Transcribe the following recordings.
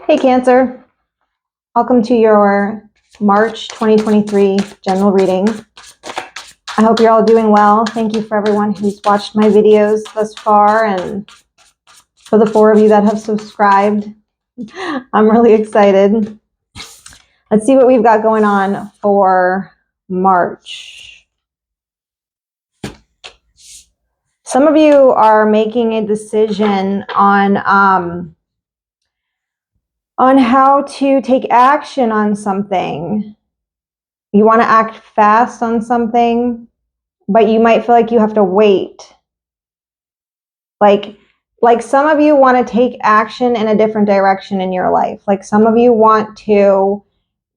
Hey Cancer, welcome to your March 2023 general reading. I hope you're all doing well. Thank you for everyone who's watched my videos thus far, and for the 4 of you that have subscribed. I'm really excited. Let's see what we've got going on for March. Some of you are making a decision on how to take action on something. You want to act fast on something, but you might feel like you have to wait. Like some of you want to take action in a different direction in your life. Like some of you want to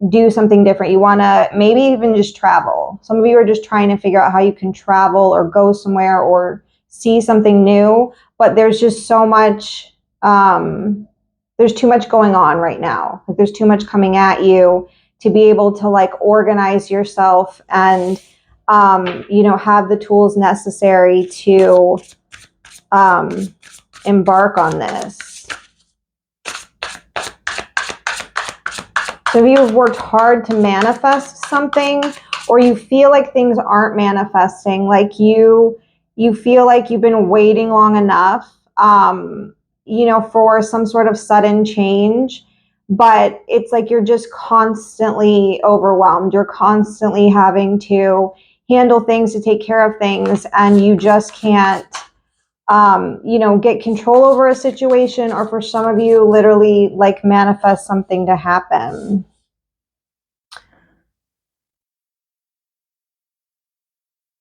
do something different. You want to maybe even just travel. Some of you are just trying to figure out how you can travel or go somewhere or see something new, but there's just so much, there's too much going on right now. Like there's too much coming at you to be able to like organize yourself and, have the tools necessary to embark on this. So if you've worked hard to manifest something, or you feel like things aren't manifesting, like you feel like you've been waiting long enough, for some sort of sudden change, but it's like you're just constantly overwhelmed. You're constantly having to handle things, to take care of things, and you just can't get control over a situation, or for some of you, literally like manifest something to happen.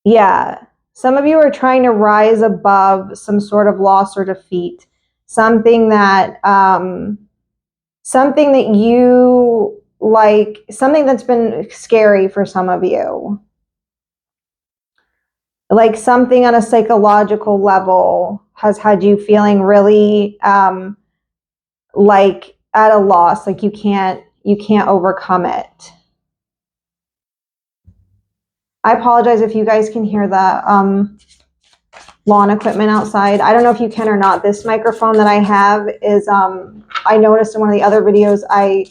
Yeah. Some of you are trying to rise above some sort of loss or defeat, something that you like, something that's been scary for some of you. Like something on a psychological level has had you feeling really like at a loss, like you can't overcome it. I apologize if you guys can hear the lawn equipment outside. I don't know if you can or not. This microphone that I have is, I noticed in one of the other videos, I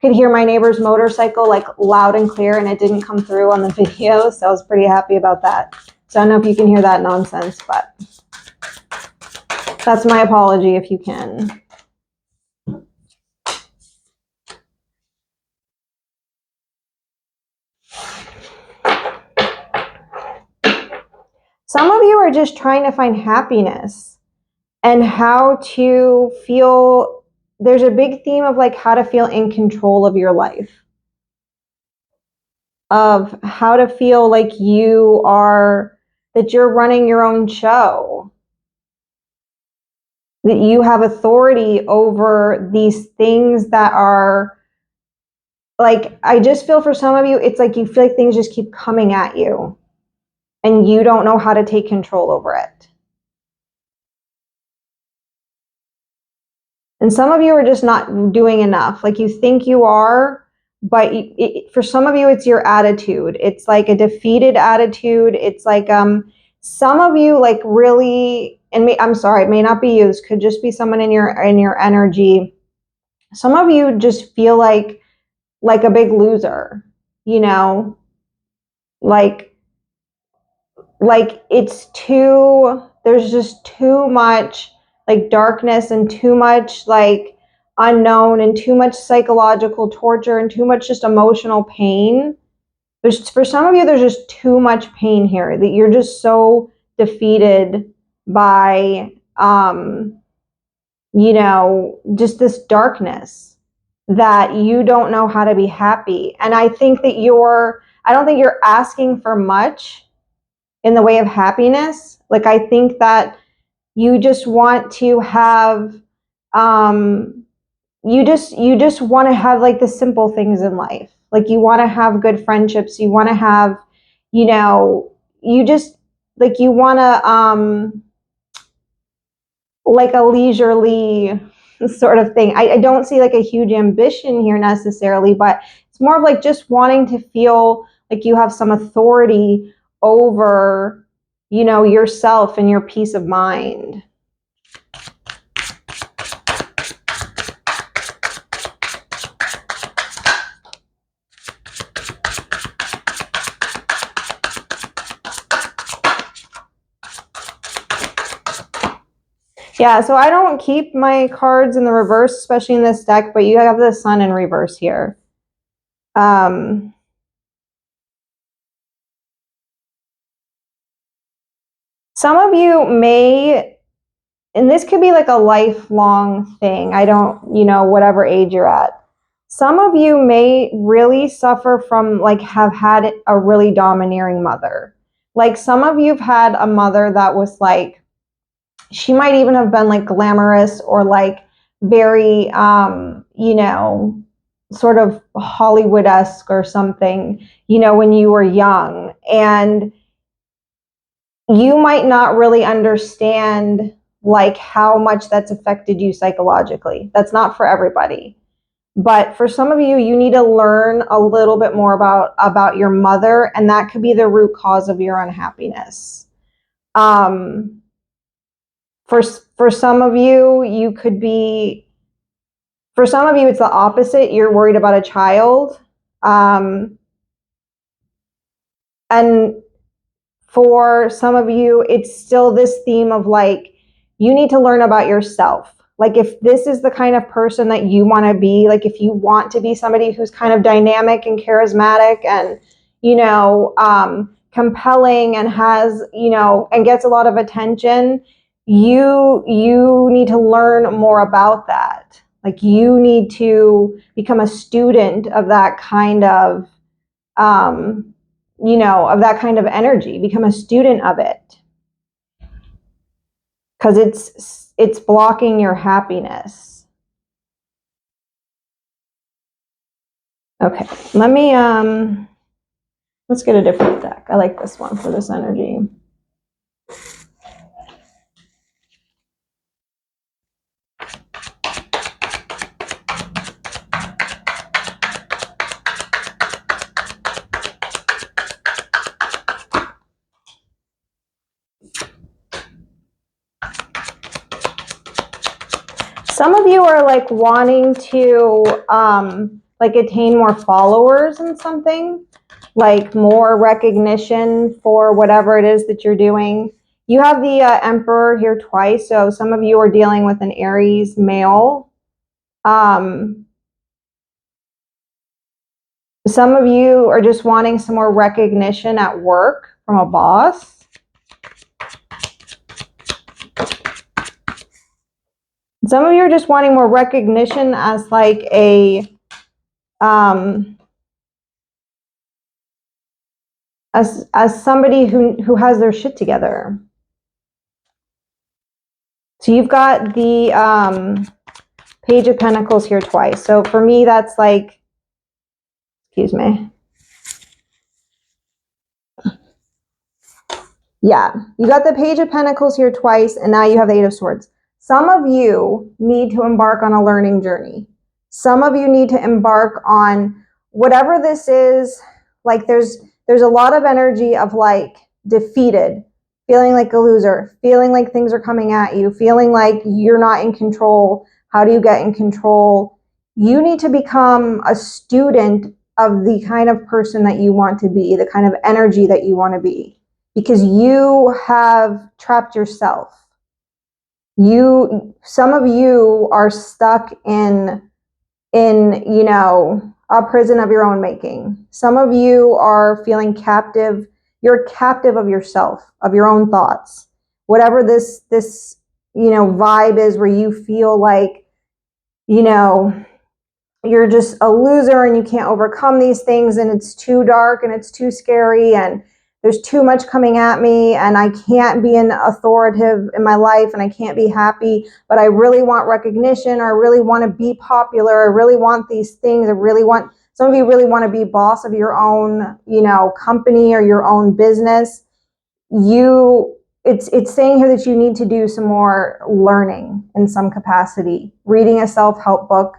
could hear my neighbor's motorcycle like loud and clear, and it didn't come through on the video, so I was pretty happy about that. So I don't know if you can hear that nonsense, but that's my apology if you can. Some of you are just trying to find happiness and how to feel. There's a big theme of like how to feel in control of your life, of how to feel like that you're running your own show, that you have authority over these things that are like, I just feel for some of you, it's like you feel like things just keep coming at you and you don't know how to take control over it. And some of you are just not doing enough. Like you think you are, but for some of you, it's your attitude. It's like a defeated attitude. It's like some of you like really, I'm sorry, it may not be you. This could just be someone in your energy. Some of you just feel like a big loser, like it's there's just too much like darkness and too much like unknown and too much psychological torture and too much just emotional pain. For some of you, there's just too much pain here, that you're just so defeated by just this darkness that you don't know how to be happy. And I think that I don't think you're asking for much in the way of happiness. Like I think that you just want to have you just want to have like the simple things in life. Like you want to have good friendships, you want to have, you just like you want to like a leisurely sort of thing. I don't see like a huge ambition here necessarily, but it's more of like just wanting to feel like you have some authority over, yourself and your peace of mind. Yeah, so I don't keep my cards in the reverse, especially in this deck, but you have the Sun in reverse here. Some of you may, and this could be like a lifelong thing. I don't, whatever age you're at. Some of you may really suffer from like have had a really domineering mother. Like some of you've had a mother that was like, she might even have been like glamorous or like very, sort of Hollywood-esque or something, when you were young. And you might not really understand like how much that's affected you psychologically. That's not for everybody. But for some of you, you need to learn a little bit more about your mother, and that could be the root cause of your unhappiness. For some of you, for some of you, it's the opposite. You're worried about a child. And for some of you, it's still this theme of like, you need to learn about yourself. Like if this is the kind of person that you want to be, like if you want to be somebody who's kind of dynamic and charismatic and, compelling and has, and gets a lot of attention, you need to learn more about that. Like you need to become a student of that kind of, of that kind of energy, become a student of it. Because it's blocking your happiness. Okay, let's get a different deck. I like this one for this energy. Some of you are like wanting to like attain more followers in something, like more recognition for whatever it is that you're doing. You have the Emperor here twice, so some of you are dealing with an Aries male. Some of you are just wanting some more recognition at work from a boss. Some of you are just wanting more recognition as like as somebody who has their shit together. So you've got the Page of Pentacles here twice. So for me, that's like, excuse me. Yeah, you got the Page of Pentacles here twice, and now you have the Eight of Swords. Some of you need to embark on a learning journey. Some of you need to embark on whatever this is. Like there's a lot of energy of like defeated, feeling like a loser, feeling like things are coming at you, feeling like you're not in control. How do you get in control? You need to become a student of the kind of person that you want to be, the kind of energy that you want to be, because you have trapped yourself. Some of you are stuck in a prison of your own making. Some of you are feeling captive. You're captive of yourself, of your own thoughts. Whatever this vibe is where you feel like, you're just a loser and you can't overcome these things and it's too dark and it's too scary and there's too much coming at me and I can't be an authoritative in my life and I can't be happy, but I really want recognition, or I really want to be popular, I really want these things, some of you really want to be boss of your own, company or your own business. It's saying here that you need to do some more learning in some capacity, reading a self-help book.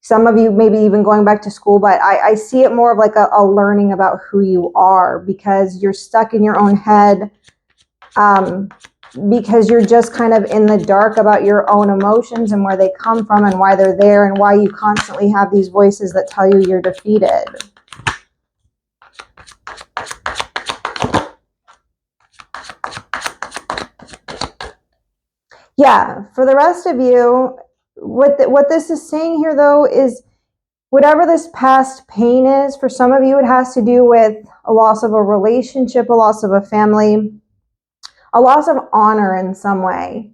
Some of you maybe even going back to school, but I see it more of like a learning about who you are, because you're stuck in your own head, because you're just kind of in the dark about your own emotions and where they come from and why they're there and why you constantly have these voices that tell you you're defeated. Yeah, for the rest of you, what this is saying here though is whatever this past pain is, for some of you it has to do with a loss of a relationship, a loss of a family, a loss of honor in some way.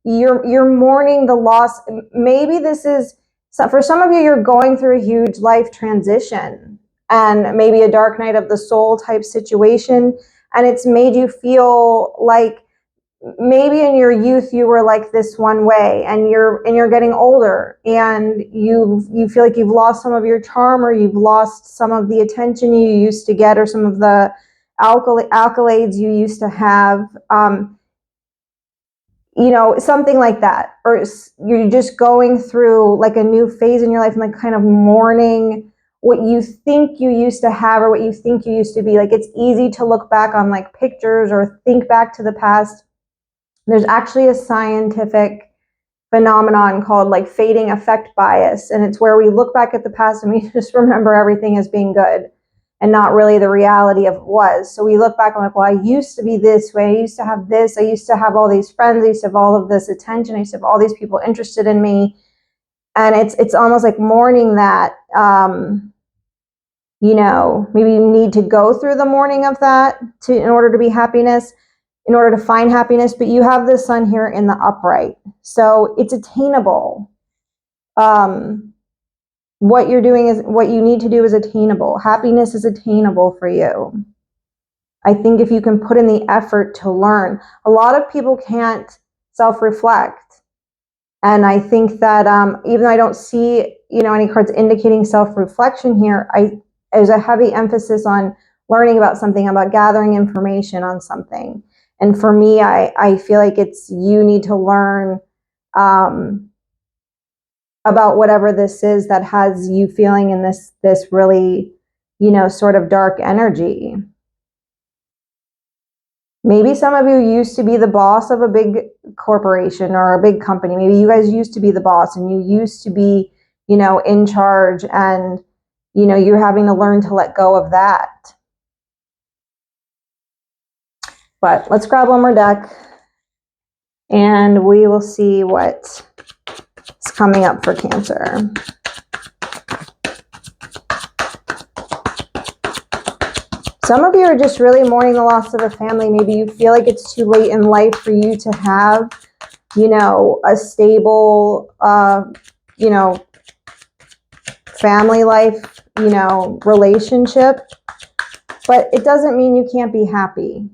You're mourning the loss. Maybe this is, so for some of you, you're going through a huge life transition and maybe a dark night of the soul type situation, and it's made you feel like maybe in your youth you were like this one way, and you're getting older and you feel like you've lost some of your charm, or you've lost some of the attention you used to get, or some of the accolades you used to have. Something like that. Or you're just going through like a new phase in your life and like kind of mourning what you think you used to have or what you think you used to be. Like, it's easy to look back on like pictures or think back to the past. There's actually a scientific phenomenon called like fading effect bias, and it's where we look back at the past and we just remember everything as being good and not really the reality of what was. So we look back and like, well, I used to be this way, I used to have this, I used to have all these friends, I used to have all of this attention, I used to have all these people interested in me. And it's almost like mourning that. Maybe you need to go through the mourning of that in order to be happiness, in order to find happiness. But you have the sun here in the upright, so it's attainable. What you're doing is, what you need to do is attainable. Happiness is attainable for you. I think if you can put in the effort to learn. A lot of people can't self-reflect. And I think that even though I don't see, any cards indicating self-reflection here, there's a heavy emphasis on learning about something, about gathering information on something. And for me, I feel like you need to learn about whatever this is that has you feeling in this really, sort of dark energy. Maybe some of you used to be the boss of a big corporation or a big company. Maybe you guys used to be the boss and you used to be, in charge, and, you're having to learn to let go of that. But let's grab one more deck and we will see what's coming up for Cancer. Some of you are just really mourning the loss of a family. Maybe you feel like it's too late in life for you to have, a stable, family life, relationship. But it doesn't mean you can't be happy.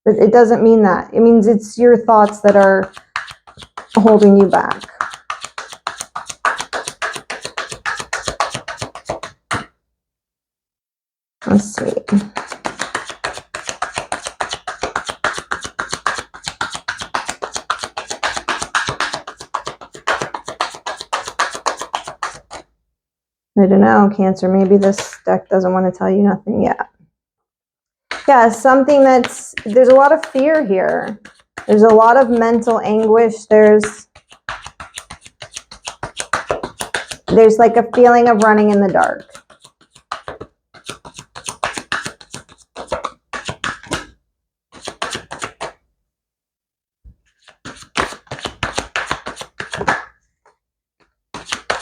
It doesn't mean that. It means it's your thoughts that are holding you back. Let's see. I don't know, Cancer. Maybe this deck doesn't want to tell you nothing yet. Yeah, there's a lot of fear here. There's a lot of mental anguish. There's like a feeling of running in the dark.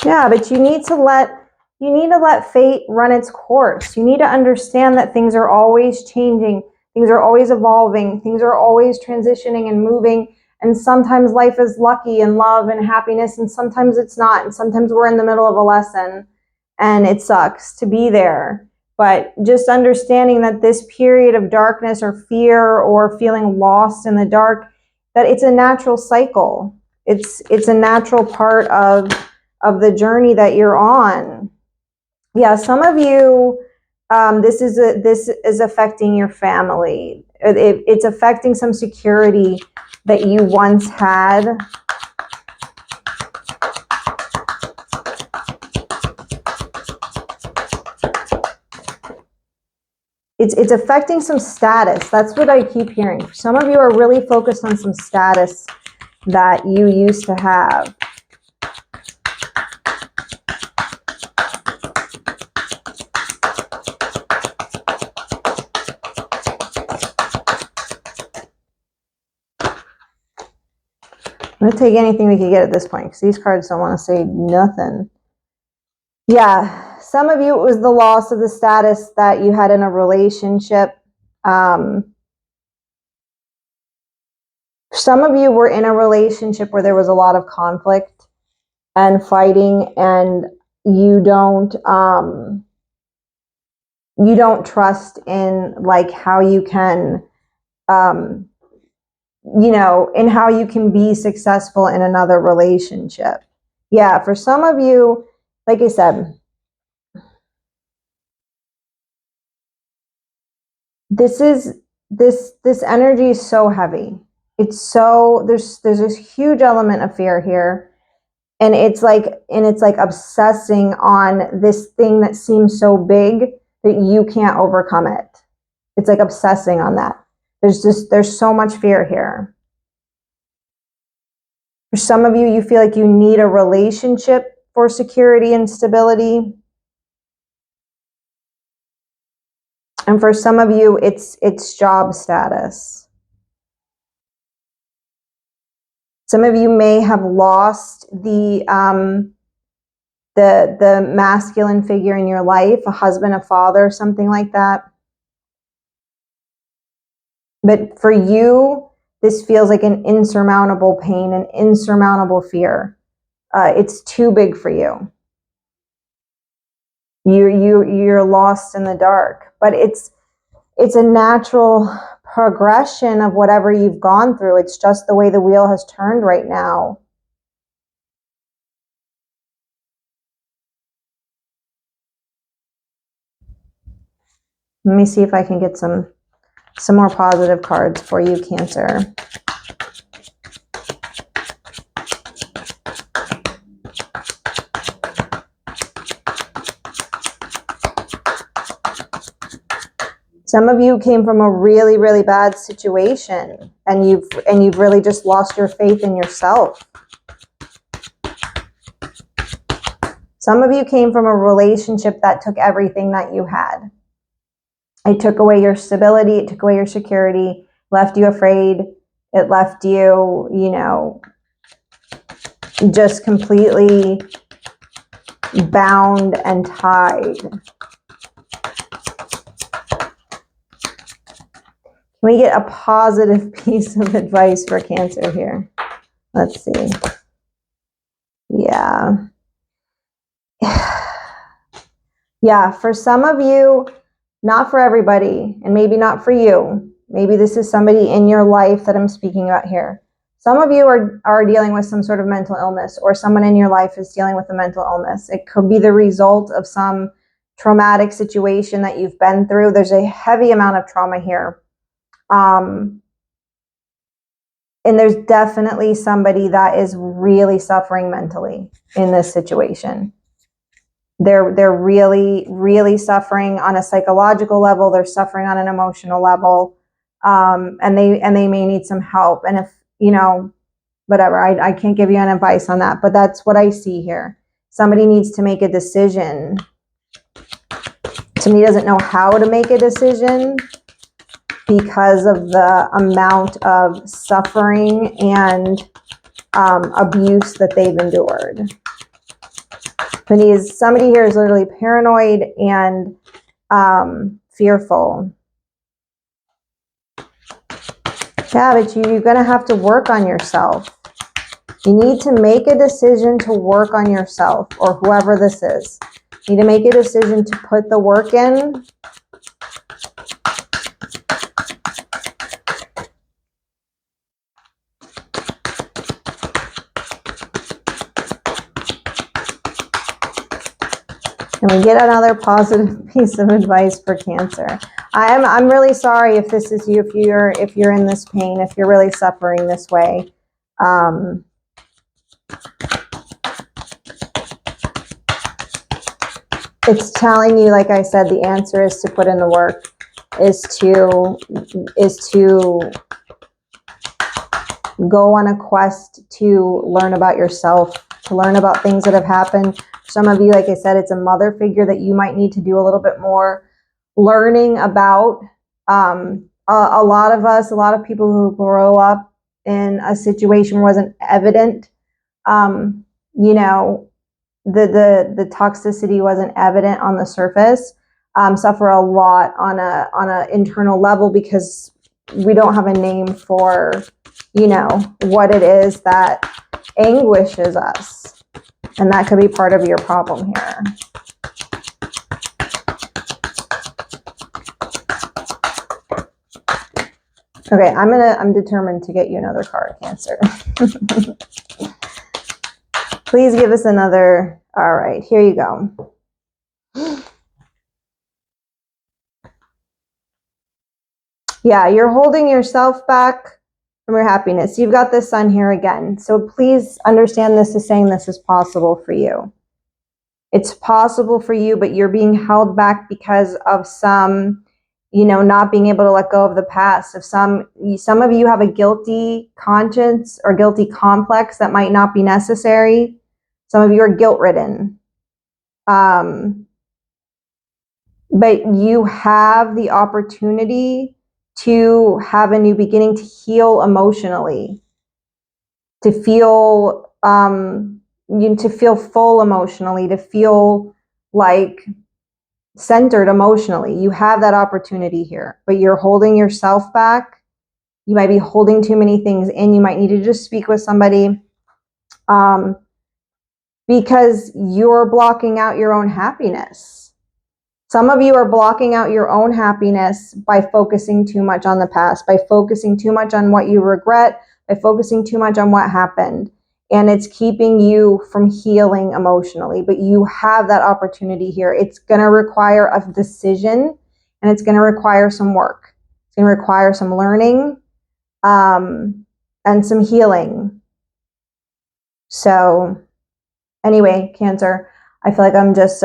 Yeah, but you need to let fate run its course. You need to understand that things are always changing, things are always evolving, things are always transitioning and moving. And sometimes life is lucky and love and happiness, and sometimes it's not. And sometimes we're in the middle of a lesson and it sucks to be there. But just understanding that this period of darkness or fear or feeling lost in the dark, that it's a natural cycle. It's a natural part of the journey that you're on. Yeah, some of you, this is affecting your family. It's affecting some security that you once had. It's affecting some status. That's what I keep hearing. Some of you are really focused on some status that you used to have. I'm gonna take anything we can get at this point because these cards don't want to say nothing. Yeah, some of you, it was the loss of the status that you had in a relationship. Some of you were in a relationship where there was a lot of conflict and fighting, and you don't trust in like how you can you know, in how you can be successful in another relationship. Yeah, for some of you, like I said, this energy is so heavy. It's so there's this huge element of fear here. And it's like obsessing on this thing that seems so big that you can't overcome it. It's like obsessing on that. There's so much fear here. For some of you, you feel like you need a relationship for security and stability. And for some of you, it's job status. Some of you may have lost the masculine figure in your life, a husband, a father, something like that. But for you, this feels like an insurmountable pain, an insurmountable fear. It's too big for you. You're lost in the dark. But it's a natural progression of whatever you've gone through. It's just the way the wheel has turned right now. Let me see if I can get some more positive cards for you, Cancer. Some of you came from a really, really bad situation, and you've really just lost your faith in yourself. Some of you came from a relationship that took everything that you had. It took away your stability, it took away your security, left you afraid, it left you, you know, just completely bound and tied. Can we get a positive piece of advice for Cancer here? Let's see. Yeah. Yeah, for some of you, not for everybody, and maybe not for you. Maybe this is somebody in your life that I'm speaking about here. Some of you are dealing with some sort of mental illness, or someone in your life is dealing with a mental illness. It could be the result of some traumatic situation that you've been through. There's a heavy amount of trauma here. And there's definitely somebody that is really suffering mentally in this situation. They're really, really suffering on a psychological level. They're suffering on an emotional level. And they may need some help. And if, you know, whatever, I can't give you an advice on that, but that's what I see here. Somebody needs to make a decision. Somebody doesn't know how to make a decision because of the amount of suffering and abuse that they've endured. Somebody here is literally paranoid and fearful. Yeah, but you're going to have to work on yourself. You need to make a decision to work on yourself, or whoever this is. You need to make a decision to put the work in. Can we get another positive piece of advice for Cancer? I'm really sorry if this is you, if you're in this pain, if you're really suffering this way. It's telling you, like I said, the answer is to put in the work, is to go on a quest to learn about yourself, to learn about things that have happened. Some of you, like I said, it's a mother figure that you might need to do a little bit more learning about. A lot of people who grow up in a situation where wasn't evident, you know, the toxicity wasn't evident on the surface, suffer a lot on a internal level because we don't have a name for, you know, what it is that anguishes us. And that could be part of your problem here. Okay, I'm determined to get you another card, Cancer. Please give us another. All right, here you go. Yeah, you're holding yourself back from your happiness. You've got the Sun here again. So please understand this is saying this is possible for you. It's possible for you, but you're being held back because of some, you know, not being able to let go of the past. If some of you have a guilty conscience or guilty complex that might not be necessary. Some of you are guilt-ridden. But you have the opportunity to have a new beginning, to heal emotionally, to feel to feel full emotionally, to feel like centered emotionally. You have that opportunity here, but you're holding yourself back. You might be holding too many things in. You might need to just speak with somebody because you're blocking out your own happiness. Some of you are blocking out your own happiness by focusing too much on the past, by focusing too much on what you regret, by focusing too much on what happened. And it's keeping you from healing emotionally. But you have that opportunity here. It's going to require a decision, and it's going to require some work. It's going to require some learning and some healing. So anyway, Cancer, I feel like I'm just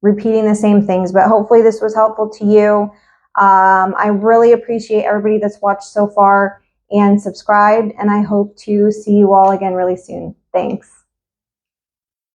repeating the same things, but hopefully this was helpful to you. I really appreciate everybody that's watched so far and subscribed, and I hope to see you all again really soon. Thanks.